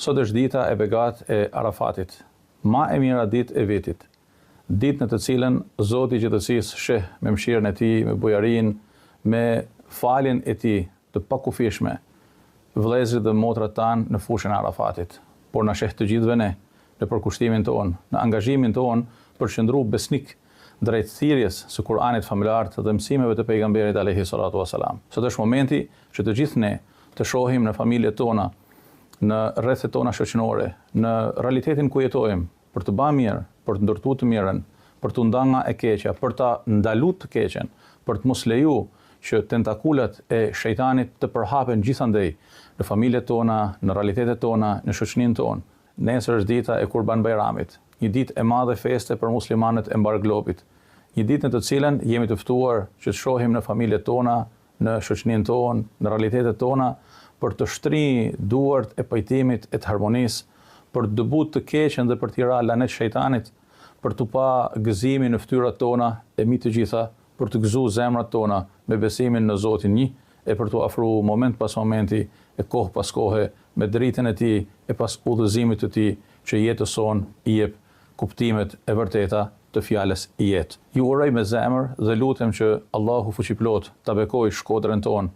Sot është dita e begat e Arafatit, ma e mira ditë e vitit. Ditë në të cilën Zoti i Gjithësisë sheh me mëshirën e Tij, me bujarinë, me faljen e Tij të pakufishme vëllezërit dhe motrat tanë në fushën e Arafatit, por na sheh të gjithëve ne në përkushtimin tonë, në angazhimin tonë për qëndru besnik drejt thirrjes së Kur'anit familjar dhe mësimeve të pejgamberit alayhi salatu wasalam. Sot është momenti që të gjithë ne të shohim në familjet tona, në rrethet tona shoqërore, në realitetin ku jetojmë, për të bërë mirë, për të ndërtuar të mirën, për të ndarë nga e keqja, për ta ndaluar të keqen, për të mos leju që tentakulat e shejtanit të përhapen gjithandej në familjet tona, në realitetet tona, në shoqërinë tonë. Nesër është dita e Kurban Bayramit, një ditë e madhe feste për muslimanët e mbar globit, një ditë në të cilën jemi të ftuar që të shohim në familjet tona, në shoqërinë tonë, në realitetet tona, për të shtrirë duart e pajtimit e të harmonisë, për të dëbuar të keqen dhe për të ra lanet shejtanit, për të pa gëzimin në fytyrat tona e mbi të gjitha, për të gëzuar zemrat tona me besimin në Zotin një, e për të afruar moment pas momenti, e kohë pas kohe, me dritën e Tij e pas udhëzimit të Tij që jetës sonë i jep kuptimet e vërteta të fjalës jetë. Ju uroj me zemër dhe lutem që Allahu fuqiplot ta bekojë Shkodrën tonë,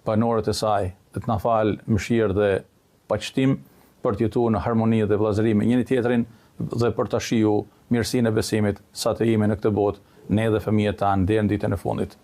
banorët e saj, dhe të na falë mëshirë dhe paqëtim për të jetuar në harmoni dhe vëllazëri me njëri tjetrin dhe për ta shijuar mirësinë e besimit sa të jemi në këtë botë, ne dhe fëmijët tanë deri në ditën e fundit.